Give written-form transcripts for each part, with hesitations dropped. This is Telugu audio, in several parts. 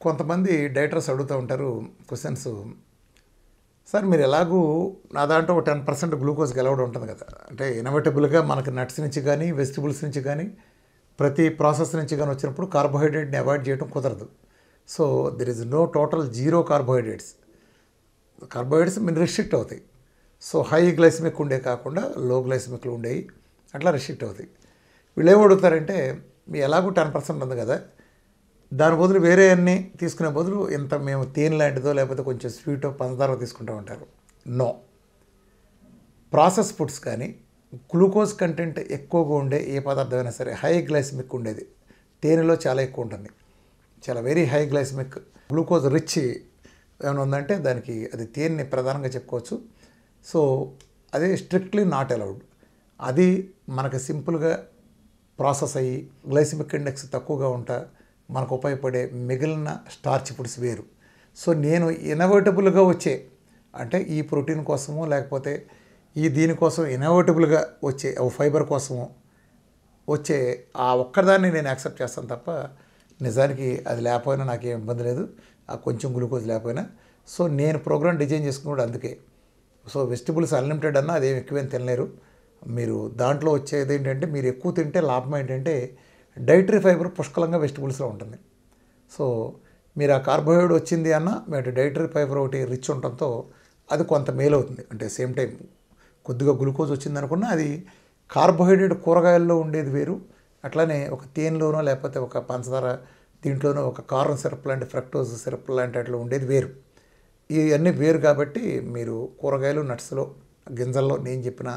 కొంతమంది డైటర్స్ అడుగుతూ ఉంటారు క్వశ్చన్స్. సార్ మీరు ఎలాగూ నా దాంట్లో 10% గ్లూకోజ్కి అలౌడ్ ఉంటుంది కదా, అంటే ఇన్ఎవిటబుల్గా మనకి నట్స్ నుంచి కానీ వెజిటబుల్స్ నుంచి కానీ ప్రతి ప్రాసెస్ నుంచి కానీ వచ్చినప్పుడు కార్బోహైడ్రేట్ని అవాయిడ్ చేయడం కుదరదు. So there is no total zero carbohydrates. Carbohydrates మీరు రిస్ట్రిక్ట్ అవుతాయి. సో హై గ్లైసిమిక్ ఉండే కాకుండా లో గ్లైసిమిక్లు ఉండేవి అట్లా రిస్ట్రిక్ట్ అవుతాయి. వీళ్ళు ఏం అడుగుతారంటే మీ ఎలాగూ 10% ఉంది కదా, దాని బదులు వేరే అన్నీ తీసుకునే బదులు ఇంత మేము తేనె లాంటిదో లేకపోతే కొంచెం స్వీటో పంచదార తీసుకుంటూ ఉంటారు. నో, ప్రాసెస్ ఫుడ్స్ కానీ గ్లూకోజ్ కంటెంట్ ఎక్కువగా ఉండే ఏ పదార్థమైనా సరే హై గ్లైసిమిక్ ఉండేది తేనెలో చాలా ఎక్కువ ఉంటుంది, చాలా very high glycemic glucose rich ఏమైనా ఉందంటే దానికి అది తేనెని ప్రధానంగా చెప్పుకోవచ్చు. సో అది స్ట్రిక్ట్లీ నాట్ అలౌడ్. అది మనకు సింపుల్గా ప్రాసెస్ అయ్యి గ్లైసిమిక్ ఇండెక్స్ తక్కువగా ఉంటా మనకు ఉపయోగపడే మిగిలిన స్టార్చ్ ఫుడ్స్ వేరు. సో నేను ఇన్ఎవిటబుల్గా వచ్చే అంటే ఈ ప్రోటీన్ కోసము లేకపోతే ఈ దీనికోసం ఇన్ఎవిటబుల్గా వచ్చే ఫైబర్ కోసము వచ్చే ఆ ఒక్కదాన్ని నేను యాక్సెప్ట్ చేస్తాను తప్ప నిజానికి అది లేకపోయినా నాకేం ఇబ్బంది లేదు, ఆ కొంచెం గ్లూకోజ్ లేకపోయినా. సో నేను ప్రోగ్రామ్ డిజైన్ చేసుకున్నాడు అందుకే. సో వెజిటబుల్స్ అన్లిమిటెడ్ అన్నా అదేం ఎక్కువేం తినలేరు. మీరు దాంట్లో వచ్చేది ఏంటంటే మీరు ఎక్కువ తింటే లాభం ఏంటంటే డైటరీ ఫైబర్ పుష్కలంగా వెజిటబుల్స్లో ఉంటుంది. సో మీరు ఆ కార్బోహైడ్రేట్ వచ్చింది అన్న మీరు డైటరీ ఫైబర్ ఒకటి రిచ్ ఉండటంతో అది కొంత మేలు అవుతుంది. అంటే సేమ్ టైం కొద్దిగా గ్లూకోజ్ వచ్చింది అనుకున్నా అది కార్బోహైడ్రేట్ కూరగాయల్లో ఉండేది వేరు, అట్లానే ఒక తేనెలోనో లేకపోతే ఒక పంచదార దీంట్లోనో ఒక కార్న్ సిరప్ లాంటి ఫ్రక్టోజ్ సిరప్ లాంటి అట్లా ఉండేది వేరు. ఇవన్నీ వేరు కాబట్టి మీరు కూరగాయలు నట్స్లో గింజల్లో నేను చెప్పిన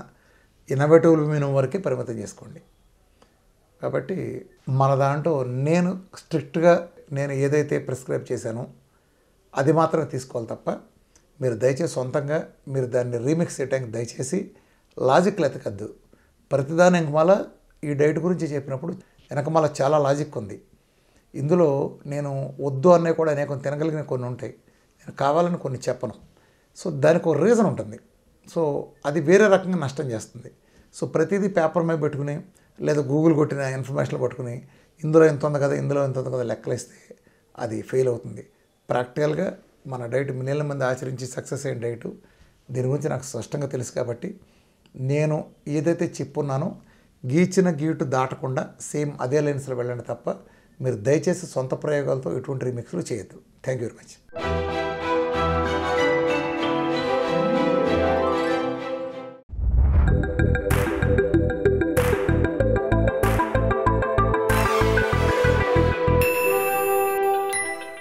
ఇన్నోవేటివ్ మినిమం వరకే పరిమితం చేసుకోండి. కాబట్టి మన దాంట్లో నేను స్ట్రిక్ట్గా నేను ఏదైతే ప్రిస్క్రైబ్ చేశానో అది మాత్రమే తీసుకోవాలి తప్ప మీరు దయచేసి సొంతంగా మీరు దాన్ని రీమిక్స్ చేయడానికి దయచేసి లాజిక్లు ఎతకద్దు. ప్రతిదాని వెనకమాల ఈ డైట్ గురించి చెప్పినప్పుడు వెనకమాల చాలా లాజిక్ ఉంది. ఇందులో నేను వద్దు అన్నవి కూడా అనేక తినగలిగిన కొన్ని ఉంటాయి, నేను కావాలని కొన్ని చెప్పను. సో దానికి ఒక రీజన్ ఉంటుంది. సో అది వేరే రకంగా నష్టం చేస్తుంది. సో ప్రతిదీ పేపర్ మీద పెట్టుకుని లేదా గూగుల్ కొట్టిన ఇన్ఫర్మేషన్లు పట్టుకుని ఇందులో ఎంత ఉంది కదా ఇందులో ఎంత ఉంది కదా లెక్కలేస్తే అది ఫెయిల్ అవుతుంది. ప్రాక్టికల్గా మన డైట్ మిలియన్ల మంది ఆచరించి సక్సెస్ అయిన డైటు దీని గురించి నాకు స్పష్టంగా తెలుసు కాబట్టి నేను ఏదైతే చెప్పున్నానో గీచిన గీటు దాటకుండా సేమ్ అదే లైన్స్లో వెళ్ళండి తప్ప మీరు దయచేసి సొంత ప్రయోగాలతో ఎటువంటి రీమిక్స్లు చేయొద్దు. Thank you very much.